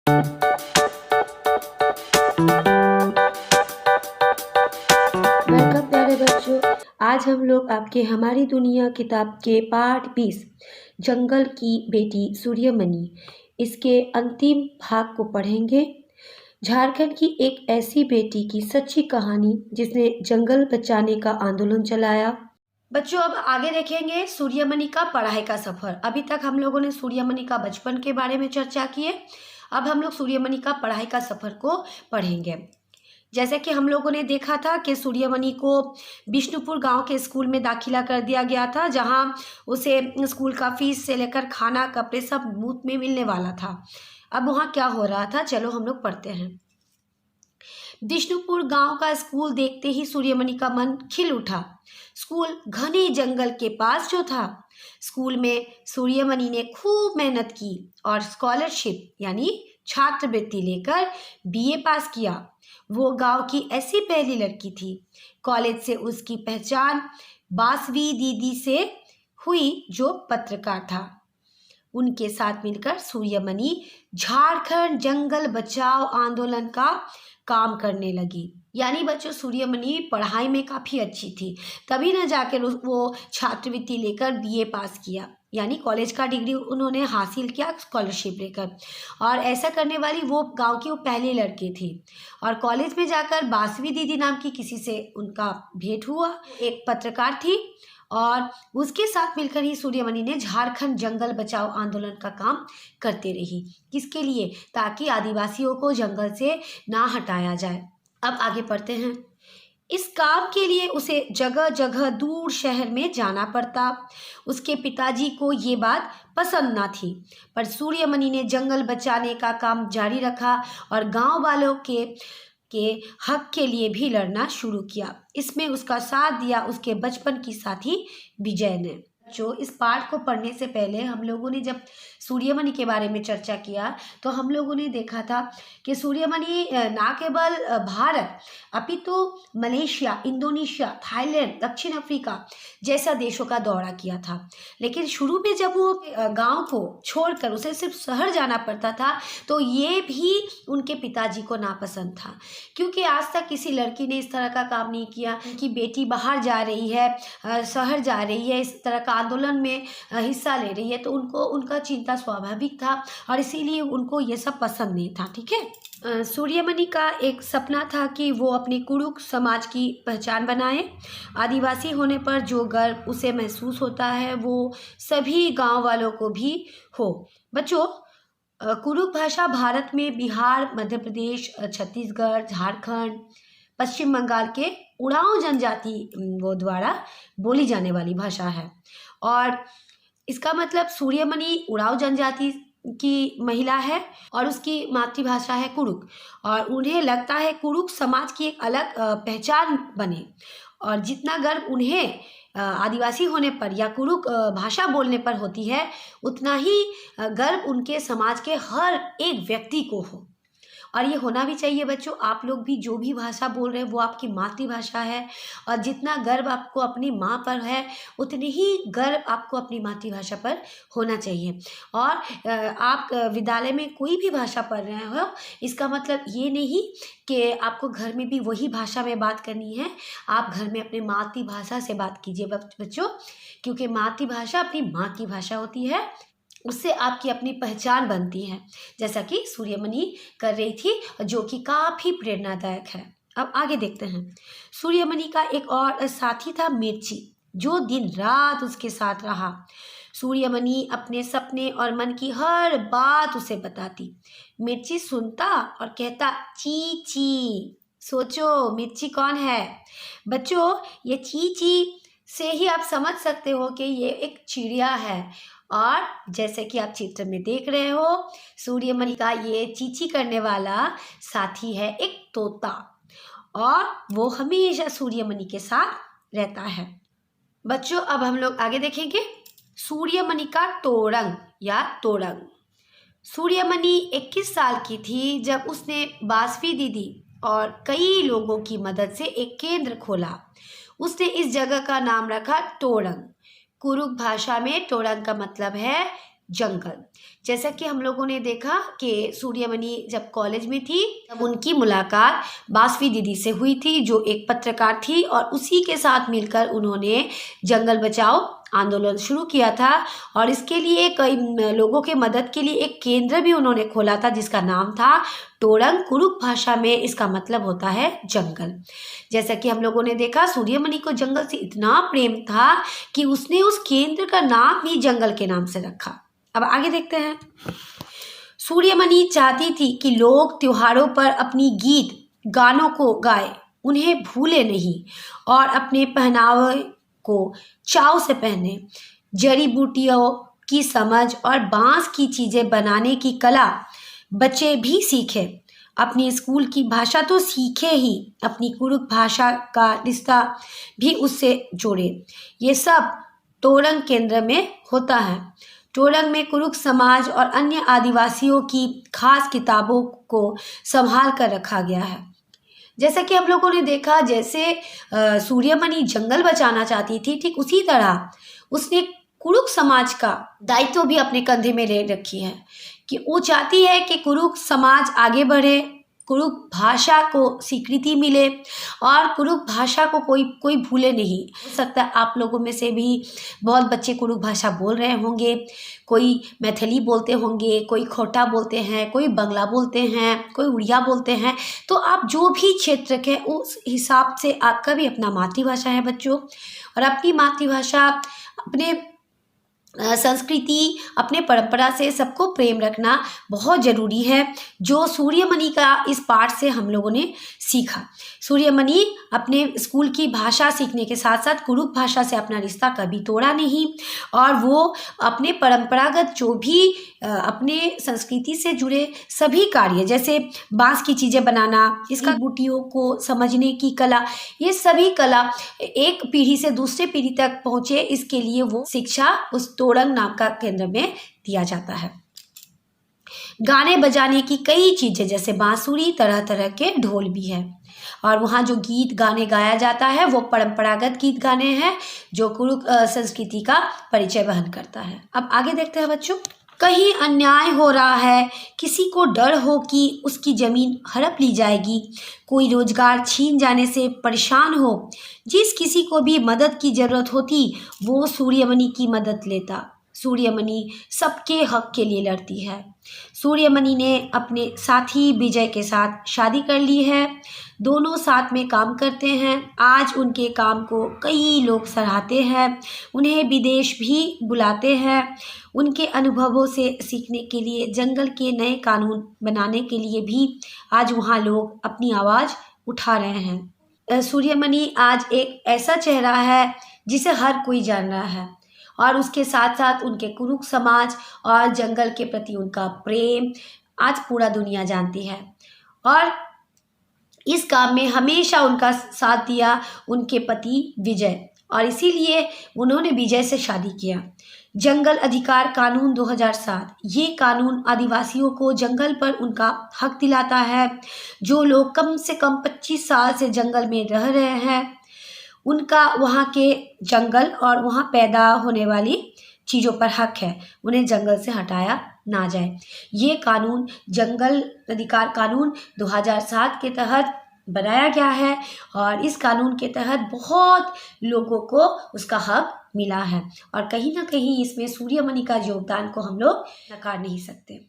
Welcome प्यारे बच्चों। आज हम लोग आपके हमारी दुनिया किताब के पाठ 20 जंगल की बेटी सूर्यमणि इसके अंतिम भाग को पढ़ेंगे। झारखंड की एक ऐसी बेटी की सच्ची कहानी जिसने जंगल बचाने का आंदोलन चलाया। बच्चों अब आगे देखेंगे सूर्यमणि का पढ़ाई का सफर। अभी तक हम लोगों ने सूर्यमणि का बचपन के बारे में चर्चा की है। अब हम लोग सूर्यमणि का पढ़ाई का सफर को पढ़ेंगे। जैसे कि हम लोगों ने देखा था कि सूर्यमणि को बिष्णुपुर गांव के स्कूल में दाखिला कर दिया गया था, जहां उसे स्कूल का फीस से लेकर खाना कपड़े सब मुफ्त में मिलने वाला था। अब वहां क्या हो रहा था, चलो हम लोग पढ़ते हैं। बिष्णुपुर गांव का स्कूल देखते ही सूर्यमणि का मन खिल उठा। स्कूल घने जंगल के पास जो था। स्कूल में सूर्यमणि ने खूब मेहनत की और स्कॉलरशिप यानी छात्रवृत्ति लेकर बीए पास किया। वो गांव की ऐसी पहली लड़की थी। कॉलेज से उसकी पहचान बासवी दीदी से हुई जो पत्रकार था। उनके साथ मिलकर सूर्यमणि झारखंड जंगल बचाओ आंदोलन का काम करने लगी। यानी बच्चों सूर्यमणि पढ़ाई में काफ़ी अच्छी थी, तभी न जाकर वो छात्रवृत्ति लेकर बीए पास किया, यानी कॉलेज का डिग्री उन्होंने हासिल किया स्कॉलरशिप लेकर। और ऐसा करने वाली वो गांव की वो पहली लड़की थी। और कॉलेज में जाकर बासवी दीदी नाम की किसी से उनका भेंट हुआ, एक पत्रकार थी, और उसके साथ मिलकर ही सूर्यमणि ने झारखंड जंगल बचाओ आंदोलन का काम करते रही। किसके लिए? ताकि आदिवासियों को जंगल से ना हटाया जाए। अब आगे पढ़ते हैं। इस काम के लिए उसे जगह जगह दूर शहर में जाना पड़ता। उसके पिताजी को ये बात पसंद ना थी, पर सूर्यमणि ने जंगल बचाने का काम जारी रखा और गांव वालों के हक के लिए भी लड़ना शुरू किया। इसमें उसका साथ दिया उसके बचपन की साथी विजय ने। जो इस पाठ को पढ़ने से पहले हम लोगों ने जब सूर्यमणि के बारे में चर्चा किया तो हम लोगों ने देखा था कि सूर्यमणि ना केवल भारत अपितु मलेशिया, इंडोनेशिया, थाईलैंड, दक्षिण अफ्रीका जैसा देशों का दौरा किया था। लेकिन शुरू में जब वो गांव को छोड़कर उसे सिर्फ शहर जाना पड़ता था तो ये भी उनके पिताजी को नापसंद था, क्योंकि आज तक किसी लड़की ने इस तरह का काम नहीं किया कि बेटी बाहर जा रही है, शहर जा रही है, इस तरह का आंदोलन में हिस्सा ले रही है, तो उनको उनका चिंता स्वाभाविक था और इसीलिए उनको ये सब पसंद नहीं था। ठीक है। सूर्यमणि का एक सपना था कि वो अपने कुरुक समाज की पहचान बनाए। आदिवासी होने पर जो गर्व उसे महसूस होता है वो सभी गांव वालों को भी हो। बच्चों कुरुक भाषा भारत में बिहार, मध्य प्रदेश, छत्तीसगढ़, झारखंड, पश्चिम बंगाल के उड़ाव जनजाति वो द्वारा बोली जाने वाली भाषा है। और इसका मतलब सूर्यमणि उड़ाव जनजाति की महिला है और उसकी मातृभाषा है कुरुक, और उन्हें लगता है कुरुक समाज की एक अलग पहचान बने। और जितना गर्व उन्हें आदिवासी होने पर या कुरुक भाषा बोलने पर होती है, उतना ही गर्व उनके समाज के हर एक व्यक्ति को हो। और ये होना भी चाहिए बच्चों। आप लोग भी जो भी भाषा बोल रहे हैं वो आपकी मातृभाषा है, और जितना गर्व आपको अपनी माँ पर है उतनी ही गर्व आपको अपनी मातृभाषा पर होना चाहिए। और आप विद्यालय में कोई भी भाषा पढ़ रहे हो, इसका मतलब ये नहीं कि आपको घर में भी वही भाषा में बात करनी है। आप घर में अपने मातृभाषा से बात कीजिए बच्चों, क्योंकि मातृभाषा अपनी माँ की भाषा होती है, उससे आपकी अपनी पहचान बनती है, जैसा कि सूर्यमणि कर रही थी, जो कि काफ़ी प्रेरणादायक है। अब आगे देखते हैं। सूर्यमणि का एक और साथी था मिर्ची, जो दिन रात उसके साथ रहा। सूर्यमणि अपने सपने और मन की हर बात उसे बताती। मिर्ची सुनता और कहता ची ची। सोचो मिर्ची कौन है बच्चों? ये ची ची से ही आप समझ सकते हो कि ये एक चिड़िया है। और जैसे कि आप चित्र में देख रहे हो, सूर्यमणि का ये चींची करने वाला साथी है एक तोता, और वो हमेशा सूर्यमणि के साथ रहता है। बच्चों अब हम लोग आगे देखेंगे सूर्यमणि का तोरंग या तोरंग। सूर्यमणि 21 साल की थी जब उसने बासवी दीदी और कई लोगों की मदद से एक केंद्र खोला। उसने इस जगह का नाम रखा तोरंग। कुरुक भाषा में तोरंग का मतलब है जंगल। जैसा कि हम लोगों ने देखा कि सूर्यमणि जब कॉलेज में थी तब उनकी मुलाकात बासवी दीदी से हुई थी, जो एक पत्रकार थी, और उसी के साथ मिलकर उन्होंने जंगल बचाओ आंदोलन शुरू किया था। और इसके लिए कई लोगों के मदद के लिए एक केंद्र भी उन्होंने खोला था जिसका नाम था टोरंग। कुरुक भाषा में इसका मतलब होता है जंगल। जैसा कि हम लोगों ने देखा, सूर्यमणि को जंगल से इतना प्रेम था कि उसने उस केंद्र का नाम भी जंगल के नाम से रखा। अब आगे देखते हैं। सूर्यमणि चाहती थी कि लोग त्योहारों पर अपनी गीत गानों को गाए, उन्हें भूले नहीं, और अपने पहनावे को चाव से पहने। जड़ी बूटियों की समझ और बांस की चीजें बनाने की कला बच्चे भी सीखे। अपनी स्कूल की भाषा तो सीखे ही, अपनी कुरुक भाषा का रिश्ता भी उससे जोड़े। ये सब टोरंग केंद्र में होता है। टोरंग में कुरुक समाज और अन्य आदिवासियों की खास किताबों को संभाल कर रखा गया है। जैसा कि हम लोगों ने देखा, जैसे सूर्यमणि जंगल बचाना चाहती थी, ठीक उसी तरह उसने कुरुक समाज का दायित्व भी अपने कंधे में ले रखी है कि वो चाहती है कि कुरुक समाज आगे बढ़े, कुरुक भाषा को स्वीकृति मिले और कुरुक भाषा को कोई भूले नहीं। हो सकता है आप लोगों में से भी बहुत बच्चे कुरुक भाषा बोल रहे होंगे, कोई मैथिली बोलते होंगे, कोई खोटा बोलते हैं, कोई बंगला बोलते हैं, कोई उड़िया बोलते हैं। तो आप जो भी क्षेत्र के उस हिसाब से आपका भी अपना मातृभाषा है बच्चों, और अपनी मातृभाषा, अपने संस्कृति, अपने परंपरा से सबको प्रेम रखना बहुत ज़रूरी है, जो सूर्यमणि का इस पाठ से हम लोगों ने सीखा। सूर्यमणि अपने स्कूल की भाषा सीखने के साथ साथ कुरुक भाषा से अपना रिश्ता कभी तोड़ा नहीं, और वो अपने परंपरागत जो भी अपने संस्कृति से जुड़े सभी कार्य, जैसे बांस की चीज़ें बनाना, इसका बूटियों को समझने की कला, ये सभी कला एक पीढ़ी से दूसरे पीढ़ी तक पहुँचे, इसके लिए वो शिक्षा उस टोरंग नाम का केंद्र में दिया जाता है। गाने बजाने की कई चीज़ें, जैसे बांसुरी, तरह तरह के ढोल भी है, और वहाँ जो गीत गाने गाया जाता है वो परंपरागत गीत गाने हैं जो कुरुक संस्कृति का परिचय वहन करता है। अब आगे देखते हैं बच्चों। कहीं अन्याय हो रहा है, किसी को डर हो कि उसकी ज़मीन हड़प ली जाएगी, कोई रोजगार छीन जाने से परेशान हो, जिस किसी को भी मदद की ज़रूरत होती वो सूर्यमणि की मदद लेता। सूर्यमणि सबके हक के लिए लड़ती है। सूर्यमणि ने अपने साथी विजय के साथ शादी कर ली है, दोनों साथ में काम करते हैं। आज उनके काम को कई लोग सराहते हैं, उन्हें विदेश भी बुलाते हैं। उनके अनुभवों से सीखने के लिए, जंगल के नए कानून बनाने के लिए भी आज वहाँ लोग अपनी आवाज़ उठा रहे हैं। सूर्यमणि आज एक ऐसा चेहरा है जिसे हर कोई जान रहा है, और उसके साथ साथ उनके कुरुक समाज और जंगल के प्रति उनका प्रेम आज पूरा दुनिया जानती है। और इस काम में हमेशा उनका साथ दिया उनके पति विजय, और इसीलिए उन्होंने विजय से शादी किया। जंगल अधिकार कानून 2007, ये कानून आदिवासियों को जंगल पर उनका हक दिलाता है। जो लोग कम से कम 25 साल से जंगल में रह रहे हैं, उनका वहाँ के जंगल और वहाँ पैदा होने वाली चीज़ों पर हक है, उन्हें जंगल से हटाया ना जाए। ये कानून जंगल अधिकार कानून 2007 के तहत बनाया गया है, और इस कानून के तहत बहुत लोगों को उसका हक मिला है, और कहीं ना कहीं इसमें सूर्यमणि का योगदान को हम लोग नकार नहीं सकते।